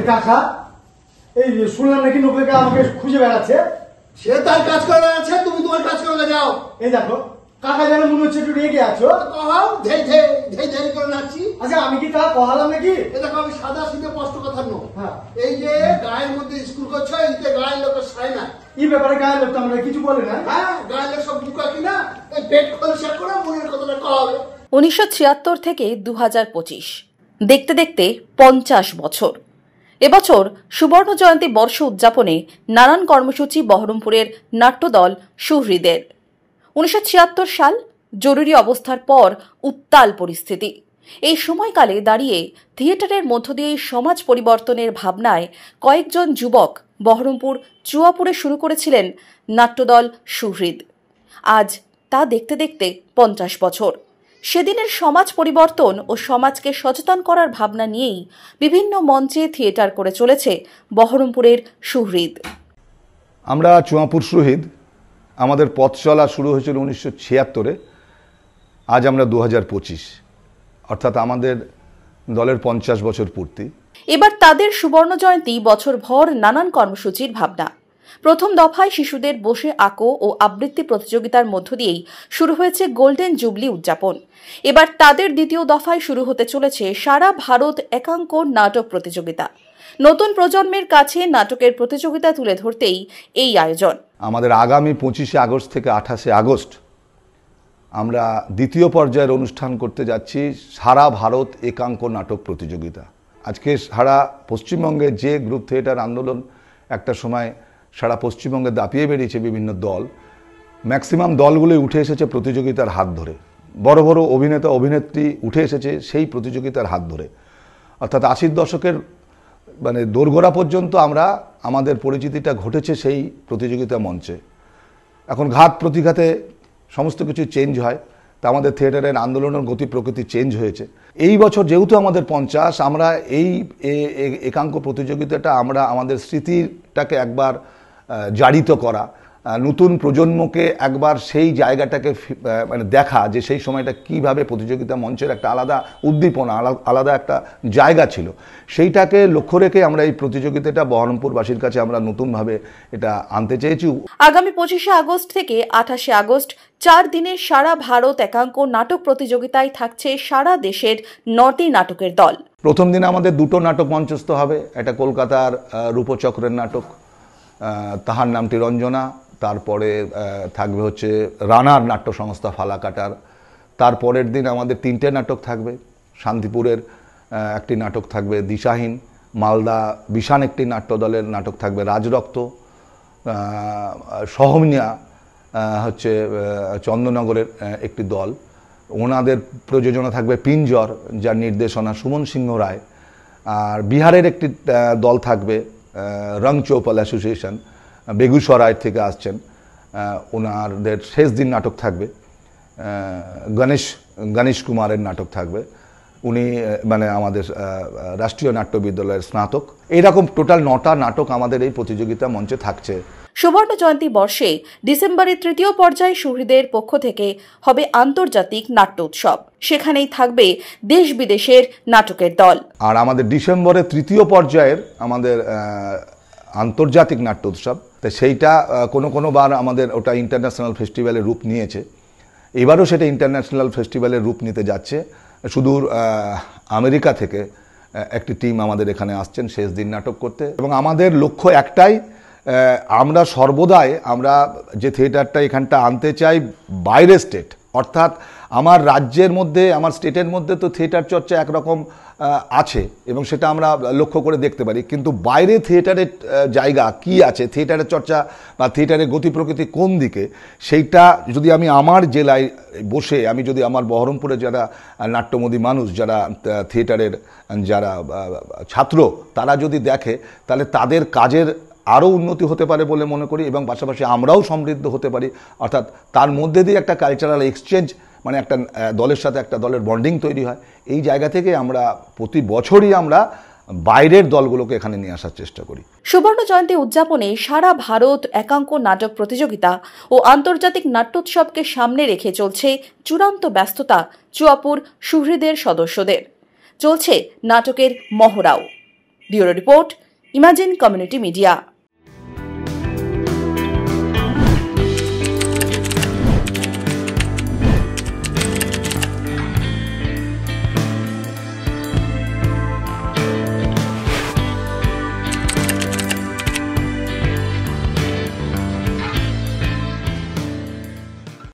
কাকা এই শুনলাম নাকি নকলে আমাকে খুঁজে বেড়াচ্ছে। সে তার কাজ করে বেড়াচ্ছে, তুমি তোমার কাজ করে যাও। এই দেখো কাকা যেন মনে হচ্ছে একটু রেগে আছো। কহাও ধেই ধেই ধেই ধেই করে নাচছি। আচ্ছা আমি কি তা কহালাম নাকি? এই দেখো আমি সাদা সিধে স্পষ্ট কথা নো। হ্যাঁ এই যে গায়ের মধ্যে স্কুল করছো, এইতে গায়ের লোকের সাই না। এই ব্যাপারে গায়ের লোক তো আমরা কিছু বলে না। হ্যাঁ গায়ের লোক সব বুকা কিনা এই পেট খোলসা করে মনের কথাটা কহাবে। 1976 থেকে 2025 দেখতে দেখতে 50 বছর। এবছর সুবর্ণ জয়ন্তী বর্ষ উদযাপনে নানান কর্মসূচি বহরমপুরের নাট্যদল সুহৃদের। 1976 সাল জরুরি অবস্থার পর উত্তাল পরিস্থিতি। এই সময়কালে দাঁড়িয়ে থিয়েটারের মধ্য দিয়ে সমাজ পরিবর্তনের ভাবনায় কয়েকজন যুবক বহরমপুর চুয়াপুরে শুরু করেছিলেন নাট্যদল সুহৃদ। আজ তা দেখতে দেখতে 50 বছর। সেদিনের সমাজ পরিবর্তন ও সমাজকে সচেতন করার ভাবনা নিয়েই বিভিন্ন মঞ্চে থিয়েটার করে চলেছে বহরমপুরের সুহৃদ। আমরা চুয়াপুর সুহৃদ, আমাদের পথ চলা শুরু হয়েছিল 1976-এ। আজ আমরা 2025, অর্থাৎ আমাদের দলের 50 বছর পূর্তি। এবার তাদের সুবর্ণ জয়ন্তী বছরভর নানান কর্মসূচির ভাবনা। প্রথম দফায় শিশুদের বসে আঁকো ও আবৃত্তি প্রতিযোগিতার মধ্য দিয়েই শুরু হয়েছে গোল্ডেন জুবলি উদযাপন। এবার তাদের দ্বিতীয় দফায় শুরু হতে চলেছে সারা ভারত একাঙ্ক নাটক প্রতিযোগিতা। নতুন প্রজন্মের কাছে নাটকের প্রতিযোগিতা তুলে ধরতেই এই আয়োজন। আমাদের আগামী 25শে আগস্ট থেকে 28শে আগস্ট আমরা দ্বিতীয় পর্যায়ের অনুষ্ঠান করতে যাচ্ছি সারা ভারত একাঙ্ক নাটক প্রতিযোগিতা। আজকে সারা পশ্চিমবঙ্গে যে গ্রুপ থিয়েটার আন্দোলন একটা সময় সারা পশ্চিমবঙ্গে দাপিয়ে বেরিয়েছে বিভিন্ন দল, ম্যাক্সিমাম দলগুলোই উঠে এসেছে প্রতিযোগিতার হাত ধরে। বড় বড় অভিনেতা অভিনেত্রী উঠে এসেছে সেই প্রতিযোগিতার হাত ধরে। অর্থাৎ 80-র দশকের মানে দোরগোড়া পর্যন্ত আমরা আমাদের পরিচিতিটা ঘটেছে সেই প্রতিযোগিতা মঞ্চে। এখন ঘাত প্রতিঘাতে সমস্ত কিছু চেঞ্জ হয়, তা আমাদের থিয়েটারের আন্দোলনের গতি প্রকৃতি চেঞ্জ হয়েছে। এই বছর যেহেতু আমাদের 50, আমরা এই একাঙ্ক প্রতিযোগিতাটা আমরা আমাদের স্মৃতিটাকে একবার জারিত করা, নতুন প্রজন্মকে একবার সেই জায়গাটাকে মানে দেখা যে সেই সময়টা কিভাবে প্রতিযোগিতা মঞ্চের একটা আলাদা উদ্দীপনা, আলাদা একটা জায়গা ছিল, সেইটাকে লক্ষ্য রেখে আমরা এই প্রতিযোগিতাটা বহরমপুরবাসীর কাছে আমরা নতুনভাবে এটা আনতে চেয়েছি। আগামী 25শে আগস্ট থেকে 28শে আগস্ট 4 দিনের সারা ভারত একাঙ্ক নাটক প্রতিযোগিতায় থাকছে সারা দেশের 9টি নাটকের দল। প্রথম দিনে আমাদের 2টো নাটক মঞ্চস্থ হবে। একটা কলকাতার রূপচক্রের নাটক, তাহার নামটি রঞ্জনা। তারপরে থাকবে হচ্ছে রানার নাট্য সংস্থা ফালাকাটার। তারপরের দিন আমাদের 3টে নাটক থাকবে। শান্তিপুরের একটি নাটক থাকবে দিশাহীন, মালদা বিশান একটি নাট্য দলের নাটক থাকবে রাজরক্ত, সহমিয়া হচ্ছে চন্দননগরের একটি দল, ওনাদের প্রযোজনা থাকবে পিঞ্জর, যার নির্দেশনা সুমন সিংহ রায়। আর বিহারের একটি দল থাকবে রং চৌপাল অ্যাসোসিয়েশন, বেগুসরাই থেকে আসছেন, ওনাদের শেষ দিন নাটক থাকবে। গণেশ কুমারের নাটক থাকবে, উনি মানে আমাদের রাষ্ট্রীয় নাট্য বিদ্যালয়ের স্নাতক। এইরকম টোটাল 9টা নাটক আমাদের এই প্রতিযোগিতা মঞ্চে থাকছে। সুবর্ণ জয়ন্তী বর্ষে ডিসেম্বরের তৃতীয় পর্যায়ে সুহৃদের পক্ষ থেকে হবে আন্তর্জাতিক নাট্য উৎসব। সেখানেই থাকবে দেশ বিদেশের নাটকের দল। আর আমাদের ডিসেম্বরের তৃতীয় পর্যায়ের আমাদের আন্তর্জাতিক নাট্য উৎসব, তো সেইটা কোনো বার আমাদের ওটা ইন্টারন্যাশনাল ফেস্টিভ্যালের রূপ নিয়েছে। এবারও সেটা ইন্টারন্যাশনাল ফেস্টিভ্যালের রূপ নিতে যাচ্ছে। সুদূর আমেরিকা থেকে একটি টিম আমাদের এখানে আসছেন শেষ দিন নাটক করতে। এবং আমাদের লক্ষ্য একটাই, আমরা সর্বদাই আমরা যে থিয়েটারটা এখানটা আনতে চাই বাইরে স্টেট, অর্থাৎ আমার রাজ্যের মধ্যে আমার স্টেটের মধ্যে তো থিয়েটার চর্চা একরকম আছে এবং সেটা আমরা লক্ষ্য করে দেখতে পারি, কিন্তু বাইরে থিয়েটারের জায়গা কি আছে, থিয়েটারের চর্চা বা থিয়েটারের গতি প্রকৃতি কোন দিকে, সেইটা যদি আমি আমার জেলায় বসে আমি যদি আমার বহরমপুরে যারা নাট্যমোদী মানুষ, যারা থিয়েটারের যারা ছাত্র, তারা যদি দেখে তাহলে তাদের কাজের আরও উন্নতি হতে পারে বলে মনে করি এবং পাশাপাশি আমরাও সমৃদ্ধ হতে পারি। অর্থাৎ তার মধ্যে দিয়ে একটা কালচারাল এক্সচেঞ্জ, মানে একটা দলের সাথে একটা দলের বন্ডিং তৈরি হয়। এই জায়গা থেকে আমরা প্রতি বছরই আমরা বাইরের দলগুলোকে এখানে নিয়ে আসার চেষ্টা করি। সুবর্ণ জয়ন্তী উদযাপনে সারা ভারত একাঙ্ক নাটক প্রতিযোগিতা ও আন্তর্জাতিক নাট্যোৎসবকে সামনে রেখে চলছে চূড়ান্ত ব্যস্ততা চুয়াপুর সুহৃদের সদস্যদের। চলছে নাটকের মহড়াও। Bureau report, imagine community media.